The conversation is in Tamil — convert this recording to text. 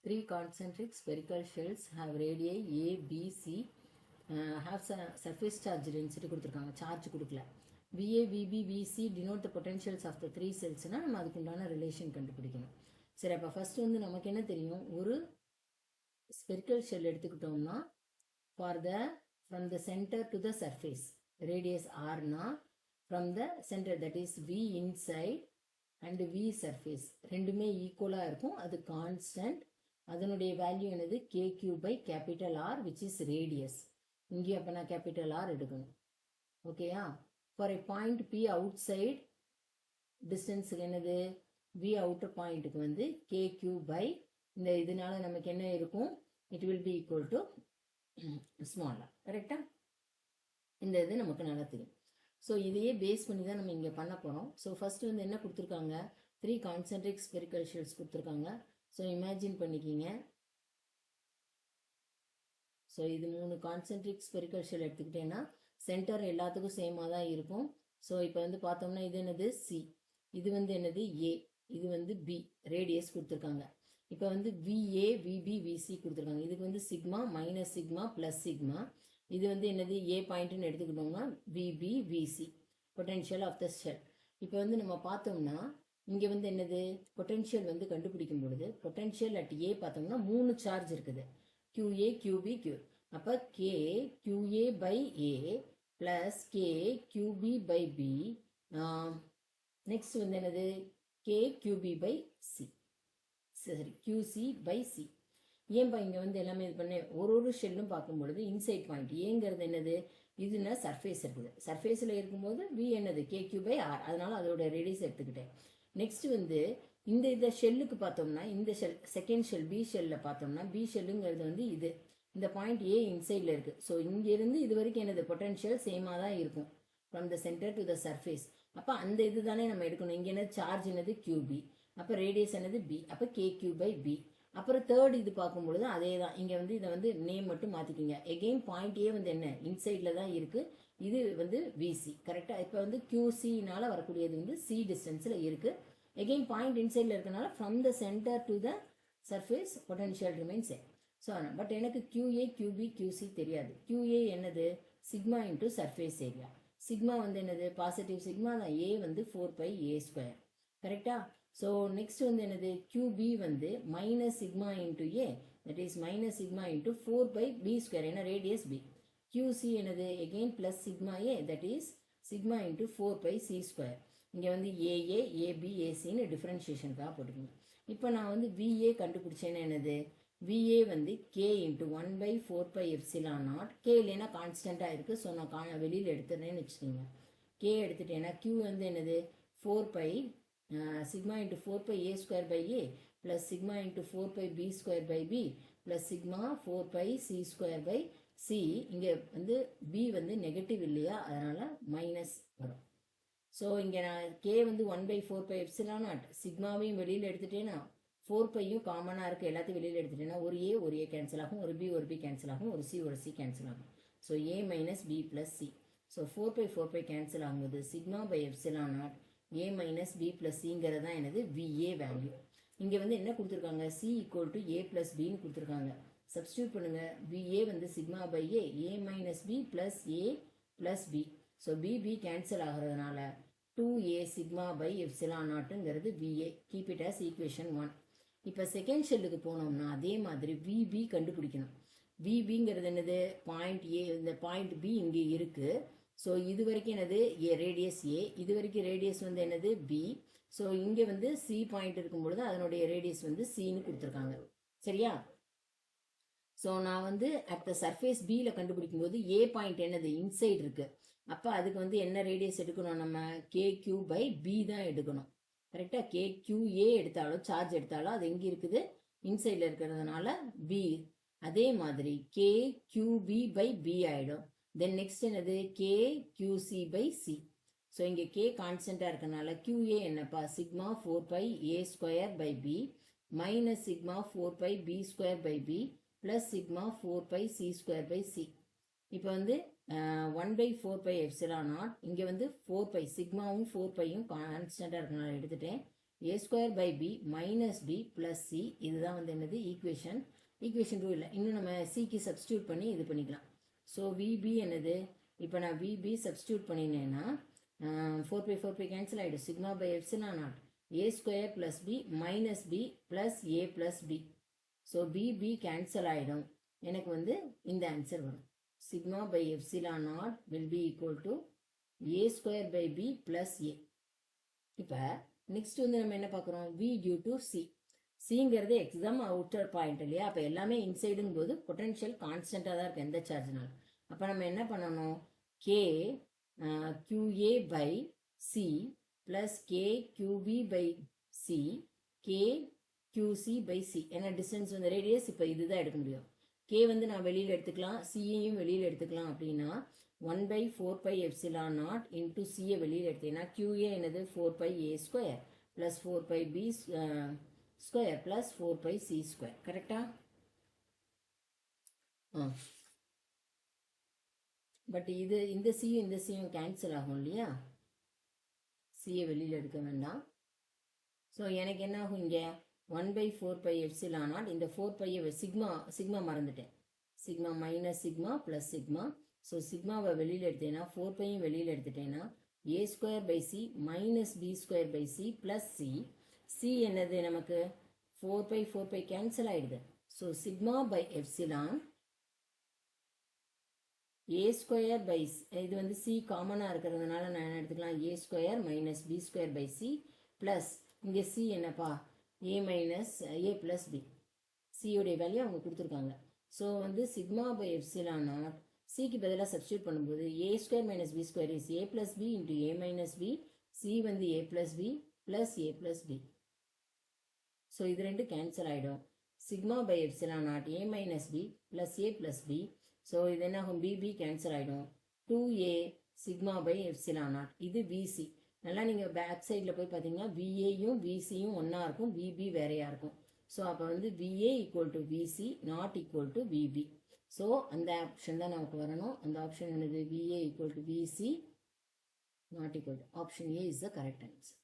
Three concentric spherical shells have radii A, B, C. Have surface charge density கொடுத்துருக்காங்க, சார்ஜ் கொடுக்கல. VA, VB, VC denote the potentials of the three cellsனா நம்ம அதுக்குண்டான ரிலேஷன் கண்டுபிடிக்கணும். சரி, அப்போ ஃபர்ஸ்ட் வந்து நமக்கு என்ன தெரியும், ஒரு ஸ்பெரிக்கல் ஷெல் எடுத்துக்கிட்டோம்னா from the center to the surface radius r na from the center, that is V inside and V surface ரெண்டுமே ஈக்குவலா இருக்கும், அது கான்ஸ்டன்ட். அதனுடைய வேல்யூ என்னது, KQ by capital R which is radius. இங்கே அப்போ நான் கேபிட்டல் R எடுக்கணும். ஓகேயா? For a point P outside distance என்னது, V outer பாயிண்ட்டுக்கு வந்து KQ by இந்த இதனால நமக்கு என்ன இருக்கும், it will be equal to small r. கரெக்டா? இந்த இது நமக்கு நல்லா தெரியும். ஸோ இதையே பேஸ் பண்ணி தான் நம்ம இங்கே பண்ண போகிறோம். ஸோ ஃபர்ஸ்ட் வந்து என்ன கொடுத்துருக்காங்க, 3 concentric spherical shells கொடுத்துருக்காங்க. ஸோ இமேஜின் பண்ணிக்கிங்க. ஸோ இது 3 கான்சென்ட்ரிக் ஸ்பெரிக்கல் ஷெல் எடுத்துக்கிட்டேன்னா சென்டர் எல்லாத்துக்கும் சேமாக தான் இருக்கும். ஸோ இப்போ வந்து பார்த்தோம்னா இது என்னது சி, இது வந்து என்னது ஏ, இது வந்து பி, ரேடியஸ் கொடுத்துருக்காங்க. இப்போ வந்து விஏ, விபி, விசி கொடுத்துருக்காங்க. இதுக்கு வந்து sigma minus sigma plus sigma. இது வந்து என்னது ஏ பாயிண்ட்னு எடுத்துக்கிட்டோம்னா V B, V C, potential of the shell. இப்போ வந்து நம்ம பார்த்தோம்னா இங்கே வந்து என்னது பொட்டென்ஷியல் வந்து கண்டுபிடிக்கும் பொழுது பொட்டென்ஷியல் அட் ஏ பார்த்தோம்னா 3 சார்ஜ் இருக்குது, QA, QB, Q. அப்போ K QA by A plus K QB by B. Next வந்து என்னது K QB by C, சரி QC by C. ஏன்பா இங்கே வந்து எல்லாமே இது பண்ண ஒரு ஷெல்லும் பார்க்கும் பொழுது இன்சைட் பாயிண்ட் ஏங்கிறது என்னது, இதுனா சர்ஃபேஸ் இருக்குது, சர்ஃபேஸில் இருக்கும்போது V என்னது KQ by R, அதனால அதோட ரேடியஸ் எடுத்துக்கிட்டேன். நெக்ஸ்ட் வந்து இந்த ஷெல்லுக்கு பார்த்தோம்னா இந்த ஷெல் செகண்ட் ஷெல் பி ஷெல்லில் பார்த்தோம்னா பி ஷெல்லுங்கிறது வந்து இது இந்த பாயிண்ட் ஏ இன்சைடில் இருக்குது. ஸோ இங்கேருந்து இது வரைக்கும் என்னது பொட்டன்ஷியல் சேமாக தான் இருக்கும் from the centre to the surface. அப்போ அந்த இது தானே நம்ம எடுக்கணும். இங்கே என்னது சார்ஜ் என்னது QB, அப்போ ரேடியஸ் என்னது B, அப்போ KQ by B. அப்புறம் தேர்ட் இது பார்க்கும்பொழுது அதே தான், இங்கே வந்து இதை வந்து நேம் மட்டும் மாற்றிக்கிங்க. எகெயின் பாயிண்ட் ஏ வந்து என்ன இன்சைடில் தான் இருக்குது, இது வந்து VC. கரெக்டாக? இப்போ வந்து QCனால வரக்கூடியது வந்து C டிஸ்டன்ஸில் இருக்குது. Again point inside இருக்கனால from the center to the surface potential remains same. So but எனக்கு QA, QB, QC தெரியாது. QA என்னது sigma into surface area. Sigma வந்து என்னது பாசிட்டிவ் சிக்மா தான், A வந்து 4 pi A square. கரெக்டா? ஸோ நெக்ஸ்ட் வந்து என்னது QB வந்து minus sigma into A, that is minus sigma into 4 pi B square, ஏன்னா ரேடியஸ் B. QC என்னது again plus sigma A, that is sigma into 4 pi C square. இங்கே வந்து ஏஏ, ஏபி, ஏசின்னு டிஃப்ரென்ஷியேஷனுக்காக போட்டுக்கோங்க. இப்போ நான் வந்து விஏ கண்டுபிடிச்சேன்னு என்னது, விஏ வந்து K into 1/4 pi epsilon not. K இல்லைன்னா கான்ஸ்டண்ட்டாக இருக்குது, ஸோ நான் வெளியில் எடுத்துடுறேன்னு வச்சுக்கோங்க. கே எடுத்துட்டேன்னா கியூ வந்து என்னது 4 pi sigma into 4 pi A square by A plus sigma into 4 pi B square by B plus sigma 4 pi C square by C. இங்கே வந்து பி வந்து நெகட்டிவ் இல்லையா, அதனால் மைனஸ் வரும். ஸோ இங்கே நான் கே வந்து 1/4 pi எப்சிலான் நாட், சிக்மாவையும் வெளியில் எடுத்துட்டேன்னா 4 பையும் காமனாக இருக்குது, எல்லாத்தையும் வெளியில் எடுத்துட்டேன்னா ஒரு ஏ கேன்சல் ஆகும், ஒரு பி கேன்சல் ஆகும், ஒரு சி கேன்சல் ஆகும். So A minus B plus C. So 4 pi cancel ஆகும்போது sigma by epsilon naught A minus B plus சிங்கிறது தான் எனது விஏ வேல்யூ. இங்கே வந்து என்ன கொடுத்துருக்காங்க, C equal to A plus பின்னு கொடுத்துருக்காங்க. சப்ஸ்டியூட் பண்ணுங்க, விஏ வந்து sigma by A minus B plus A plus B. So B cancel ஆகிறதுனால 2a சிக்மா பை எப்சிலான் நாட்டுங்கிறது VA. Keep it as equation 1. இப்போ செகண்ட் ஷெல்லுக்கு போனோம்னா அதே மாதிரி VB கண்டுபிடிக்கணும். VBங்கிறது என்னது பாயிண்ட் ஏ, இந்த பாயிண்ட் பி இங்கே இருக்குது. ஸோ இது வரைக்கும் என்னது ரேடியஸ் ஏ, இது வரைக்கும் ரேடியஸ் வந்து என்னது பி. ஸோ இங்கே வந்து சி பாயிண்ட் இருக்கும் பொழுது அதனுடைய ரேடியஸ் வந்து சின்னு கொடுத்துருக்காங்க. சரியா? ஸோ நான் வந்து அட் த சர்ஃபேஸ் பியில் கண்டுபிடிக்கும் போது ஏ பாயிண்ட் என்னது இன்சைட் இருக்குது. அப்போ அதுக்கு வந்து என்ன ரேடியஸ் எடுக்கணும், நம்ம KQ by B தான் எடுக்கணும். கரெக்டாக? KQA எடுத்தாலும் சார்ஜ் எடுத்தாலும் அது எங்கே இருக்குது இன்சைடில் இருக்கிறதுனால B. அதே மாதிரி KQB by B ஆகிடும். தென் நெக்ஸ்ட் என்னது KQC by C. ஸோ இங்கே K கான்ஸ்டண்ட்டாக இருக்கனால QA என்னப்பா sigma 4 pi A square by B minus sigma 4 pi B square by B plus sigma 4 pi C square by C. இப்போ வந்து 1/4 pi எப்சிலான் நாட், இங்கே வந்து 4 pi சிக்மாவும் 4 பையும் கான்ஸ்டண்ட்டாக இருக்கனால எடுத்துட்டேன். a square by b minus b plus c இதுதான் வந்து என்னது ஈக்குவேஷன் 2 இல்லை, இன்னும் நம்ம சிக்கு சப்ஸ்டியூட் பண்ணி இது பண்ணிக்கலாம். ஸோ vb என்னது, இப்போ நான் vb சப்ஸ்டியூட் பண்ணினேன்னா 4 by கேன்சல் ஆகிடும். Sigma by epsilon naught a square plus b minus b plus a plus b. So bb cancel ஆகிடும், எனக்கு வந்து இந்த ஆன்சர் வரும். Sigma by epsilon naught will be equal to a square by b plus a. இப்போ நெக்ஸ்ட் வந்து நம்ம என்ன பார்க்குறோம், v டியூ டு c. சிங்கிறது எக்ஸாம் அவுட்டர் பாயிண்ட் இல்லையா, அப்போ எல்லாமே இன்சைடுங்கும் போது பொட்டன்ஷியல் கான்ஸ்டண்ட்டாக தான் இருக்குது எந்த சார்ஜ்னாலும். அப்போ நம்ம என்ன பண்ணணும், k QA by C plus K QB by C K QC by C. ஏன்னா டிஸ்டன்ஸ் வந்து ரேடியஸ், இப்போ இதுதான் எடுக்க முடியும். K வந்து நான் வெளியில் எடுத்துக்கலாம், சியையும் வெளியில் எடுத்துக்கலாம். அப்படின்னா 1/4 pi எப்சிலான் நாட் இன்டூ சியை வெளியில் எடுத்தீங்கன்னா QA என்னது 4 pi A square plus 4 pi B square plus 4 pi C square. கரெக்டா? பட் இது இந்த சியும் இந்த சியும் கேன்சல் ஆகும் இல்லையா, சியை வெளியில் எடுக்க வேண்டாம். ஸோ எனக்கு என்ன ஆகும், இங்கே 1/4 pi எப்சிலான் நாட், இந்த 4 பையை சிக்மா மறந்துட்டேன், sigma minus sigma plus sigma. So சிக்மாவை வெளியில் எடுத்தேன்னா 4 பையும் வெளியில் எடுத்துட்டேன்னா a square by C minus B square by C plus C. C என்னது நமக்கு 4 pi கேன்சல் ஆகிடுது. So sigma by epsilon a square by, இது வந்து c காமனாக இருக்கிறதுனால நான் என்ன எடுத்துக்கலாம், a square minus B square by C plus இங்கே c என்னப்பா a minus a plus B. சியோடைய வேல்யூ அவங்க கொடுத்துருக்காங்க. ஸோ வந்து சிக்மா பை எப்சிலான் நாட் சிக்கு பதிலாக சப்ஸ்டியூட் பண்ணும்போது a square minus B square is a plus B into a minus B, C வந்து a plus B plus a plus B. So இது ரெண்டு கேன்சல் ஆகிடும். Sigma by epsilon naught a minus B plus a plus B. So இது என்ன ஆகும், பிபி கேன்சல் ஆகிடும். 2a sigma by epsilon not, இது விசி. நல்லா நீங்கள் பேக் சைடில் போய் பார்த்தீங்கன்னா விஏயும் விசியும் ஒன்றா இருக்கும், விபி வேறையாக இருக்கும். ஸோ அப்போ வந்து V A equal to V C not equal to V B. So அந்த ஆப்ஷன் தான் நமக்கு வரணும். அந்த ஆப்ஷன் என்னது, V A equal to V C not equal to, option A is the correct answer.